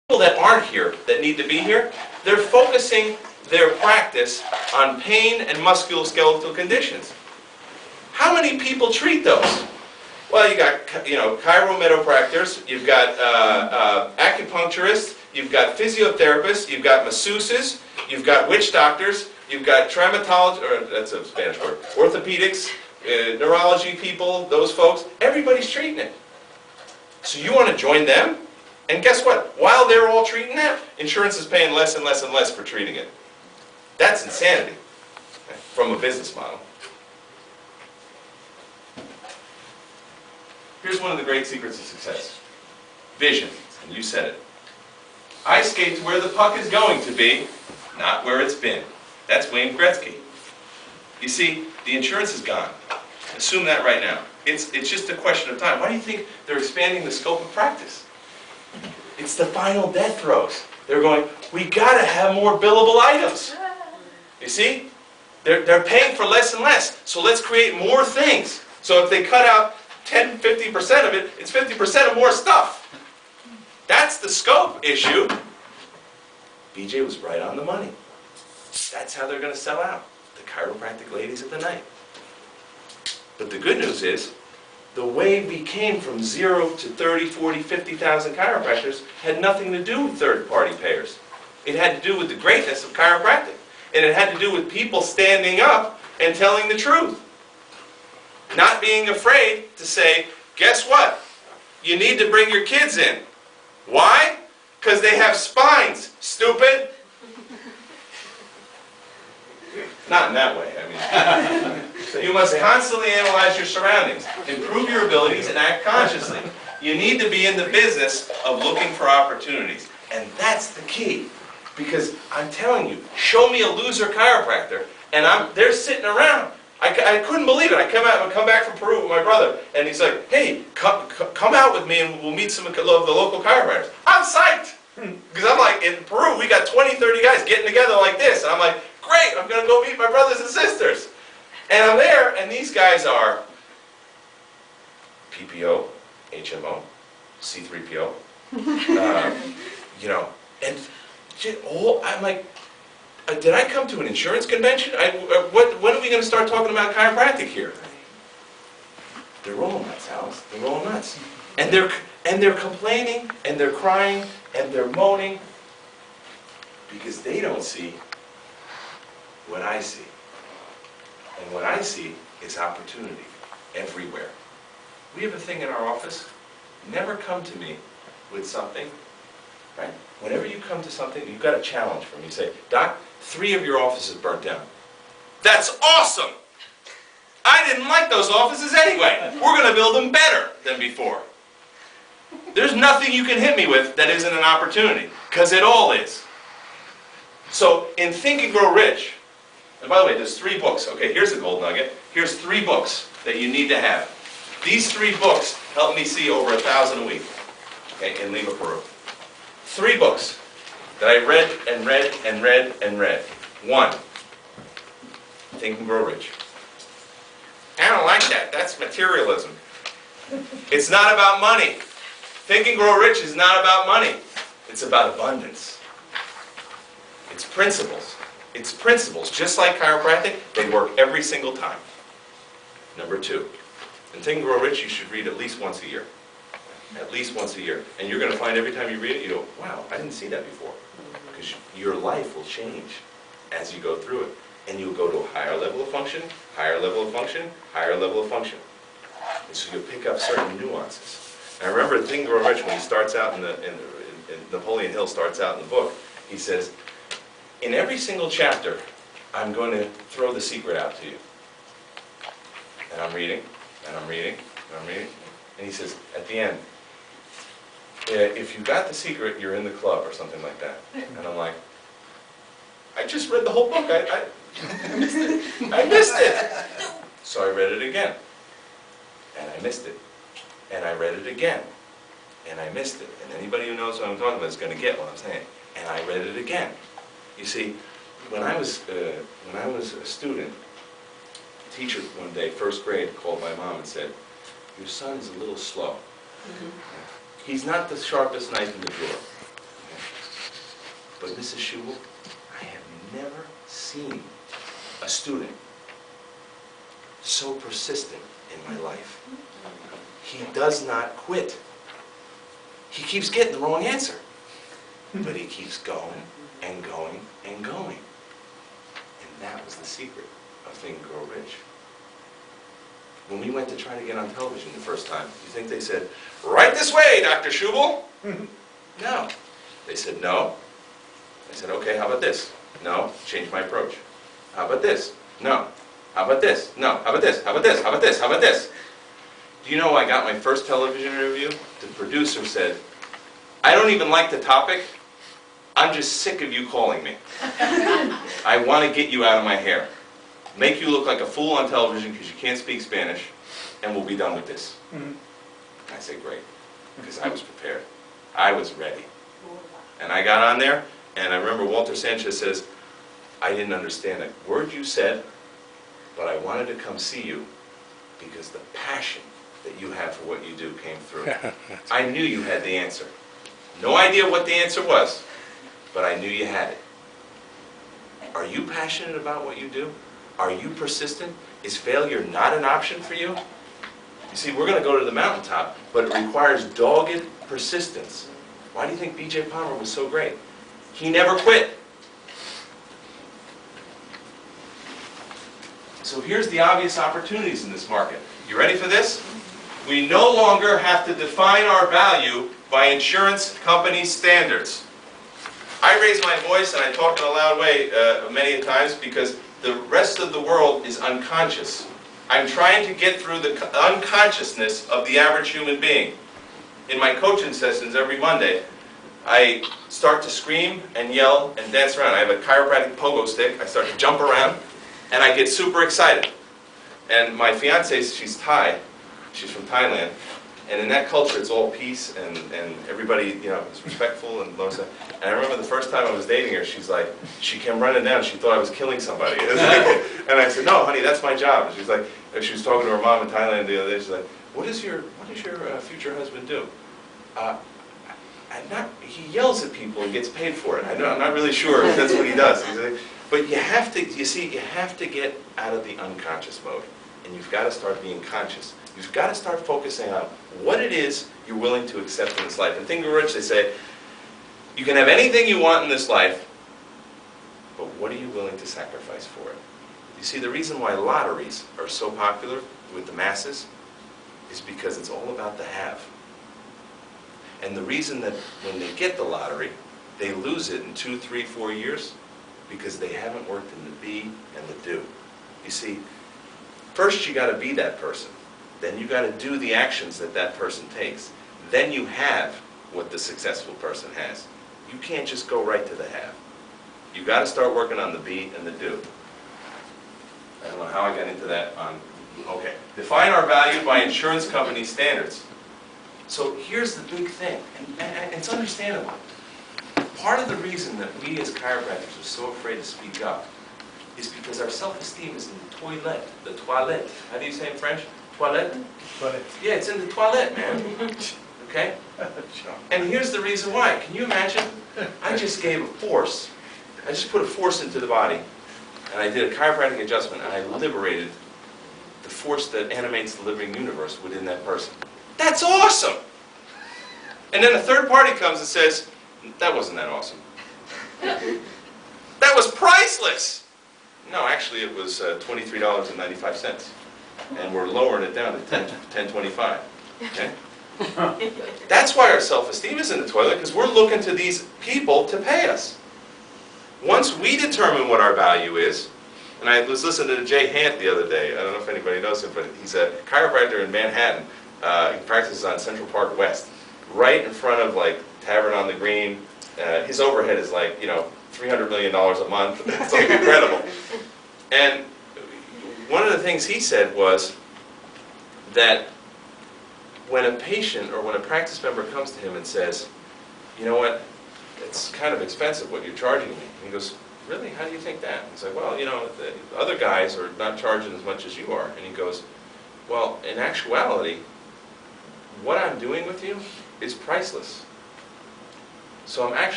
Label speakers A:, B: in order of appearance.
A: People that aren't here, that need to be here, they're focusing their practice on pain and musculoskeletal conditions. How many people treat those? Well, you got, chiropractors, you've got acupuncturists, you've got physiotherapists, you've got masseuses, you've got witch doctors, you've got traumatologists, or that's a Spanish word, orthopedics, neurology people, those folks. Everybody's treating it. So you want to join them? And guess what? While they're all treating that, insurance is paying less and less and less for treating it. That's insanity from a business model. Here's one of the great secrets of success. Vision. And you said it. I skate to where the puck is going to be, not where it's been. That's Wayne Gretzky. You see, the insurance is gone. Assume that right now. It's just a question of time. Why do you think they're expanding the scope of practice? It's the final death throes. They're going, we got to have more billable items. You see? They're paying for less and less. So let's create more things. So if they cut out 10, 50% of it, it's 50% of more stuff. That's the scope issue. BJ was right on the money. That's how they're going to sell out. The chiropractic ladies of the night. But the good news is, the way we came from 0 to 30, 40, 50,000 chiropractors had nothing to do with third-party payers. It had to do with the greatness of chiropractic. And it had to do with people standing up and telling the truth. Not being afraid to say, guess what? You need to bring your kids in. Why? Because they have spines, stupid. Not in that way, I mean. So you must constantly analyze your surroundings, improve your abilities, and act consciously. You need to be in the business of looking for opportunities. And that's the key. Because I'm telling you, show me a loser chiropractor, and they're sitting around. I couldn't believe it. I come back from Peru with my brother, and he's like, hey, come out with me and we'll meet some of the local chiropractors. I'm psyched! Because I'm like, in Peru, we got 20, 30 guys getting together like this. And I'm like, great, I'm going to go meet my brothers and sisters. And I'm there, and these guys are PPO, HMO, C3PO, and I'm like, did I come to an insurance convention? When are we going to start talking about chiropractic here? They're rolling nuts, Alice. They're rolling nuts. And they're complaining, and they're crying, and they're moaning, because they don't see what I see. And what I see is opportunity everywhere. We have a thing in our office. Never come to me with something, right? Whenever you come to something, you've got a challenge for me. You say, Doc, 3 of your offices burnt down. That's awesome! I didn't like those offices anyway. We're going to build them better than before. There's nothing you can hit me with that isn't an opportunity, because it all is. So in Think and Grow Rich, and by the way, there's 3 books. Okay, here's a gold nugget. Here's 3 books that you need to have. These 3 books help me see over 1,000 a week, okay, in Lima, Peru. 3 books that I read and read and read and read. 1, Think and Grow Rich. I don't like that. That's materialism. It's not about money. Think and Grow Rich is not about money. It's about abundance. It's principles. It's principles. Just like chiropractic, they work every single time. Number 2, in Think and Grow Rich, you should read at least once a year. At least once a year. And you're going to find every time you read it, you go, wow, I didn't see that before. Because your life will change as you go through it. And you'll go to a higher level of function, higher level of function, higher level of function. And so you'll pick up certain nuances. And I remember Think and Grow Rich, when he starts out in Napoleon Hill starts out in the book, he says, in every single chapter, I'm going to throw the secret out to you. And I'm reading, and I'm reading, and I'm reading. And he says, at the end, if you got the secret, you're in the club, or something like that. And I'm like, I just read the whole book. I missed it. I missed it. So I read it again. And I missed it. And I read it again. And I missed it. And anybody who knows what I'm talking about is going to get what I'm saying. And I read it again. You see, when I was a student, a teacher one day, 1st grade, called my mom and said, your son is a little slow. He's not the sharpest knife in the drawer. Mrs. Schubel, I have never seen a student so persistent in my life. He does not quit. He keeps getting the wrong answer. But he keeps going and going and going. And that was the secret of Think and Grow Rich. When we went to try to get on television the first time, you think they said, "Right this way, Dr. Schubel"? No. They said, "No." I said, "Okay, how about this?" "No." Change my approach. "How about this?" "No." "How about this?" "No." "How about this? How about this? How about this? How about this?" Do you know I got my first television interview? The producer said, "I don't even like the topic. I'm just sick of you calling me. I want to get you out of my hair. Make you look like a fool on television because you can't speak Spanish, and we'll be done with this." I said, "Great," because I was prepared. I was ready. And I got on there, and I remember Walter Sanchez says, "I didn't understand a word you said, but I wanted to come see you because the passion that you have for what you do came through. I knew you had the answer. No idea what the answer was, but I knew you had it." Are you passionate about what you do? Are you persistent? Is failure not an option for you? You see, we're going to go to the mountaintop, but it requires dogged persistence. Why do you think B.J. Palmer was so great? He never quit. So here's the obvious opportunities in this market. You ready for this? We no longer have to define our value by insurance company standards. I raise my voice and I talk in a loud way many times because the rest of the world is unconscious. I'm trying to get through the unconsciousness of the average human being. In my coaching sessions every Monday, I start to scream and yell and dance around. I have a chiropractic pogo stick. I start to jump around and I get super excited. And my fiance, she's Thai. She's from Thailand. And in that culture, it's all peace and everybody, you know, is respectful and loves that. And I remember the first time I was dating her, she's like, she came running down. She thought I was killing somebody. And I said, "No, honey, that's my job." And she's like, she was talking to her mom in Thailand the other day. She's like, what does your future husband do?" He yells at people and gets paid for it. I'm not really sure if that's what he does. Like, but you have to, you see, you have to get out of the unconscious mode. And you've got to start being conscious. You've got to start focusing on what it is you're willing to accept in this life. And Think and Grow Rich, they say, you can have anything you want in this life, but what are you willing to sacrifice for it? You see, the reason why lotteries are so popular with the masses is because it's all about the have. And the reason that when they get the lottery, they lose it in 2, 3, 4 years, because they haven't worked in the be and the do. You see, first you got to be that person. Then you got to do the actions that that person takes. Then you have what the successful person has. You can't just go right to the have. You got to start working on the be and the do. I don't know how I got into that. Okay. Define our value by insurance company standards. So here's the big thing, and it's understandable. Part of the reason that we as chiropractors are so afraid to speak up is because our self-esteem is in the toilet. The toilette. How do you say in French? Toilette?
B: Toilet.
A: Yeah, it's in the toilet, man. Okay? And here's the reason why. Can you imagine? I just gave a force. I just put a force into the body, and I did a chiropractic adjustment, and I liberated the force that animates the living universe within that person. That's awesome! And then a third party comes and says, that wasn't that awesome. That was priceless! No, actually it was $23.95. And we're lowering it down to $10.25. Okay? That's why our self-esteem is in the toilet, because we're looking to these people to pay us. Once we determine what our value is, and I was listening to Jay Hant the other day. I don't know if anybody knows him, but he's a chiropractor in Manhattan. He practices on Central Park West, right in front of like Tavern on the Green. His overhead is like, you know, $300 million a month. It's like incredible. And one of the things he said was that when a patient or when a practice member comes to him and says, you know what, it's kind of expensive what you're charging me. And he goes, really? How do you think that? He's like, well, you know, the other guys are not charging as much as you are. And he goes, well, in actuality, what I'm doing with you is priceless. So I'm actually